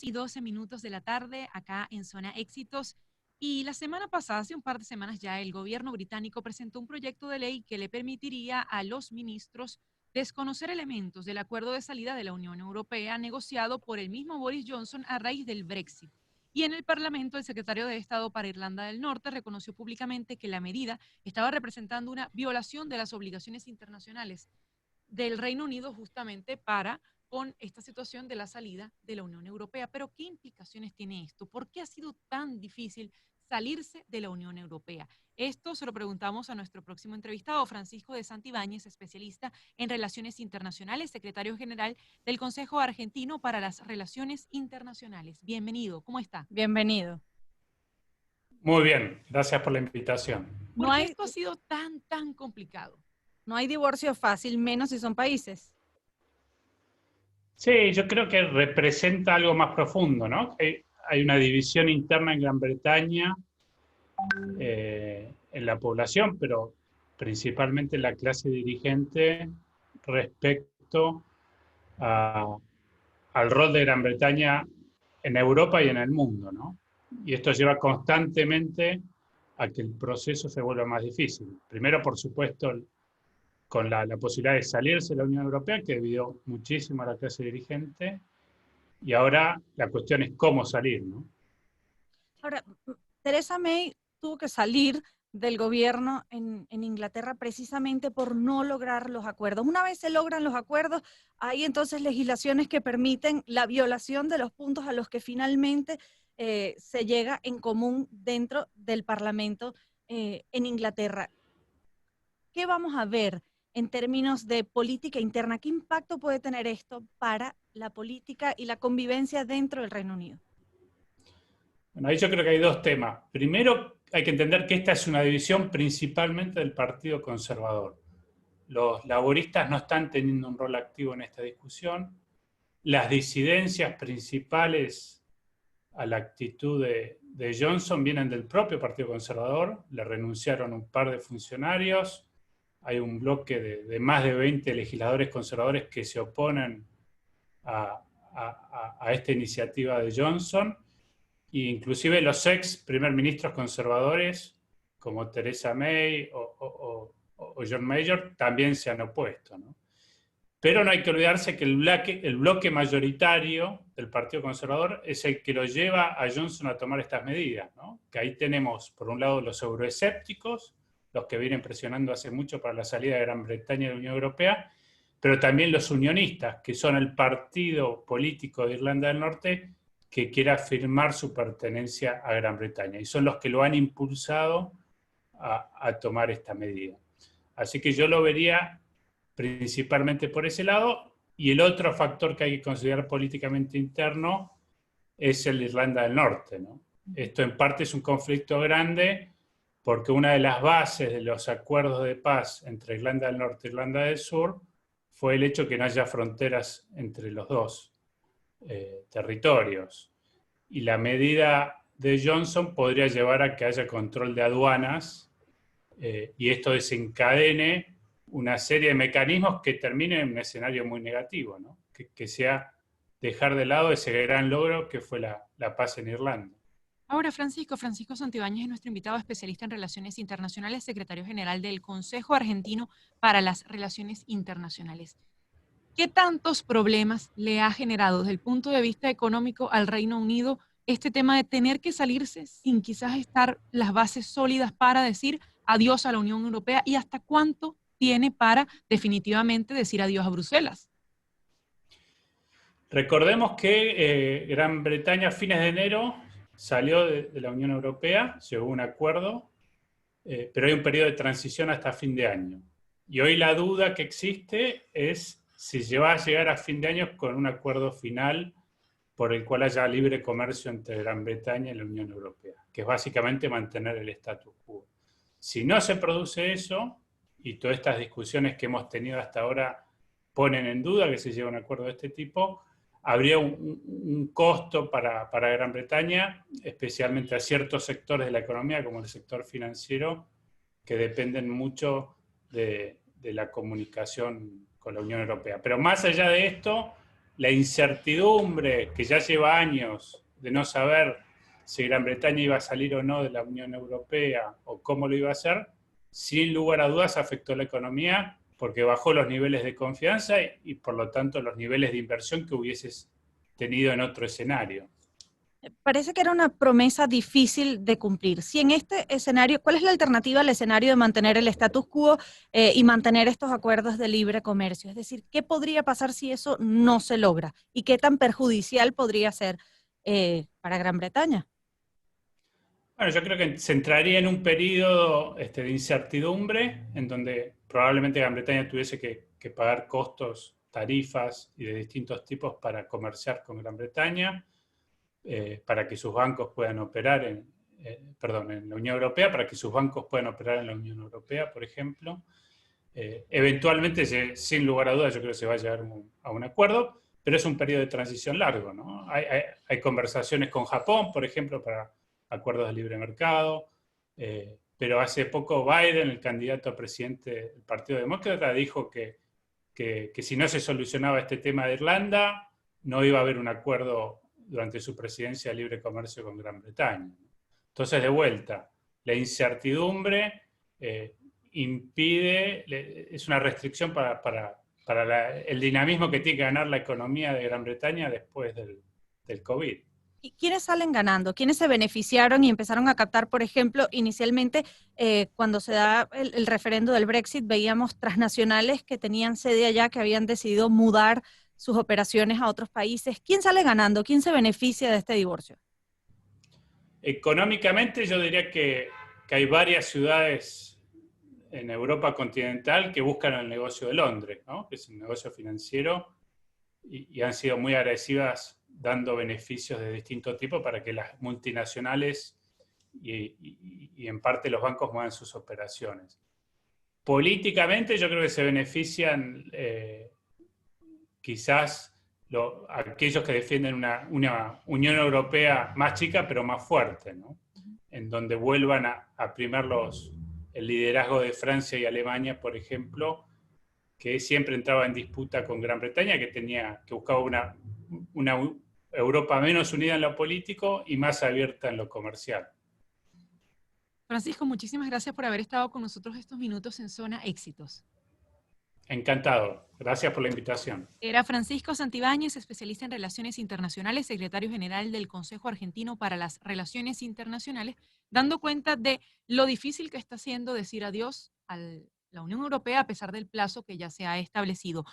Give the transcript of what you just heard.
Y 12 minutos de la tarde acá en Zona Éxitos. Y la semana pasada, hace un par de semanas ya, el gobierno británico presentó un proyecto de ley que le permitiría a los ministros desconocer elementos del acuerdo de salida de la Unión Europea negociado por el mismo Boris Johnson a raíz del Brexit. Y en el Parlamento, el secretario de Estado para Irlanda del Norte reconoció públicamente que la medida estaba representando una violación de las obligaciones internacionales del Reino Unido justamente para con esta situación de la salida de la Unión Europea. Pero ¿qué implicaciones tiene esto? ¿Por qué ha sido tan difícil salirse de la Unión Europea? Esto se lo preguntamos a nuestro próximo entrevistado, Francisco de Santibáñez, especialista en relaciones internacionales, secretario general del Consejo Argentino para las Relaciones Internacionales. Bienvenido, ¿cómo está? Bienvenido. Muy bien, gracias por la invitación. ¿Por qué esto ha sido tan complicado? No hay divorcio fácil, menos si son países. Sí, yo creo que representa algo más profundo, ¿no? Hay una división interna en Gran Bretaña, en la población, pero principalmente en la clase dirigente respecto al rol de Gran Bretaña en Europa y en el mundo, ¿no? Y esto lleva constantemente a que el proceso se vuelva más difícil. Primero, por supuesto, con la posibilidad de salirse de la Unión Europea, que dividió muchísimo a la clase dirigente, y ahora la cuestión es cómo salir, ¿no? Ahora, Theresa May tuvo que salir del gobierno en Inglaterra precisamente por no lograr los acuerdos. Una vez se logran los acuerdos, hay entonces legislaciones que permiten la violación de los puntos a los que finalmente se llega en común dentro del Parlamento en Inglaterra. ¿Qué vamos a ver en términos de política interna? ¿Qué impacto puede tener esto para la política y la convivencia dentro del Reino Unido? Bueno, ahí yo creo que hay dos temas. Primero, hay que entender que esta es una división principalmente del Partido Conservador. Los laboristas no están teniendo un rol activo en esta discusión. Las disidencias principales a la actitud de Johnson vienen del propio Partido Conservador. Le renunciaron un par de funcionarios. Hay un bloque de más de 20 legisladores conservadores que se oponen a esta iniciativa de Johnson. E inclusive los ex primer ministros conservadores, como Theresa May o John Major, también se han opuesto, ¿no? Pero no hay que olvidarse que el bloque mayoritario del Partido Conservador es el que lo lleva a Johnson a tomar estas medidas, ¿no? Que ahí tenemos, por un lado, los euroescépticos, los que vienen presionando hace mucho para la salida de Gran Bretaña de la Unión Europea, pero también los unionistas, que son el partido político de Irlanda del Norte que quiere afirmar su pertenencia a Gran Bretaña. Y son los que lo han impulsado a tomar esta medida. Así que yo lo vería principalmente por ese lado. Y el otro factor que hay que considerar políticamente interno es el de Irlanda del Norte, ¿no? Esto en parte es un conflicto grande porque una de las bases de los acuerdos de paz entre Irlanda del Norte e Irlanda del Sur fue el hecho de que no haya fronteras entre los dos territorios. Y la medida de Johnson podría llevar a que haya control de aduanas y esto desencadene una serie de mecanismos que terminen en un escenario muy negativo, ¿no? Que sea dejar de lado ese gran logro que fue la paz en Irlanda. Ahora, Francisco Santibáñez es nuestro invitado especialista en relaciones internacionales, secretario general del Consejo Argentino para las Relaciones Internacionales. ¿Qué tantos problemas le ha generado desde el punto de vista económico al Reino Unido este tema de tener que salirse sin quizás estar las bases sólidas para decir adiós a la Unión Europea y hasta cuánto tiene para definitivamente decir adiós a Bruselas? Recordemos que Gran Bretaña a fines de enero salió de la Unión Europea, llegó a un acuerdo, pero hay un periodo de transición hasta fin de año. Y hoy la duda que existe es si va a llegar a fin de año con un acuerdo final por el cual haya libre comercio entre Gran Bretaña y la Unión Europea, que es básicamente mantener el status quo. Si no se produce eso, y todas estas discusiones que hemos tenido hasta ahora ponen en duda que se llegue a un acuerdo de este tipo, habría un costo para Gran Bretaña, especialmente a ciertos sectores de la economía, como el sector financiero, que dependen mucho de la comunicación con la Unión Europea. Pero más allá de esto, la incertidumbre que ya lleva años de no saber si Gran Bretaña iba a salir o no de la Unión Europea o cómo lo iba a hacer, sin lugar a dudas afectó la economía porque bajó los niveles de confianza y por lo tanto los niveles de inversión que hubieses tenido en otro escenario. Parece que era una promesa difícil de cumplir. Si en este escenario, ¿cuál es la alternativa al escenario de mantener el status quo y mantener estos acuerdos de libre comercio? Es decir, ¿qué podría pasar si eso no se logra? ¿Y qué tan perjudicial podría ser para Gran Bretaña? Bueno, yo creo que se entraría en un periodo de incertidumbre en donde probablemente Gran Bretaña tuviese que pagar costos, tarifas y de distintos tipos para comerciar con Gran Bretaña, para que sus bancos puedan operar en la Unión Europea, para que sus bancos puedan operar en la Unión Europea, por ejemplo. Eventualmente, sin lugar a dudas, yo creo que se va a llegar a un acuerdo, pero es un periodo de transición largo, ¿no? Hay conversaciones con Japón, por ejemplo, para acuerdos de libre mercado, pero hace poco Biden, el candidato a presidente del Partido Demócrata, dijo que si no se solucionaba este tema de Irlanda, no iba a haber un acuerdo durante su presidencia de libre comercio con Gran Bretaña. Entonces, de vuelta, la incertidumbre impide, es una restricción para el dinamismo que tiene que ganar la economía de Gran Bretaña después del COVID. ¿Y quiénes salen ganando? ¿Quiénes se beneficiaron y empezaron a captar, por ejemplo, inicialmente cuando se da el referendo del Brexit, veíamos transnacionales que tenían sede allá, que habían decidido mudar sus operaciones a otros países? ¿Quién sale ganando? ¿Quién se beneficia de este divorcio? Económicamente yo diría que hay varias ciudades en Europa continental que buscan el negocio de Londres, ¿no? Que es un negocio financiero y han sido muy agresivas dando beneficios de distinto tipo para que las multinacionales y en parte los bancos muevan sus operaciones. Políticamente yo creo que se benefician quizás aquellos que defienden una Unión Europea más chica pero más fuerte, ¿no? En donde vuelvan a primar el liderazgo de Francia y Alemania, por ejemplo, que siempre entraba en disputa con Gran Bretaña, que buscaba una Europa menos unida en lo político y más abierta en lo comercial. Francisco, muchísimas gracias por haber estado con nosotros estos minutos en Zona Éxitos. Encantado. Gracias por la invitación. Era Francisco Santibáñez, especialista en Relaciones Internacionales, secretario general del Consejo Argentino para las Relaciones Internacionales, dando cuenta de lo difícil que está siendo decir adiós a la Unión Europea a pesar del plazo que ya se ha establecido.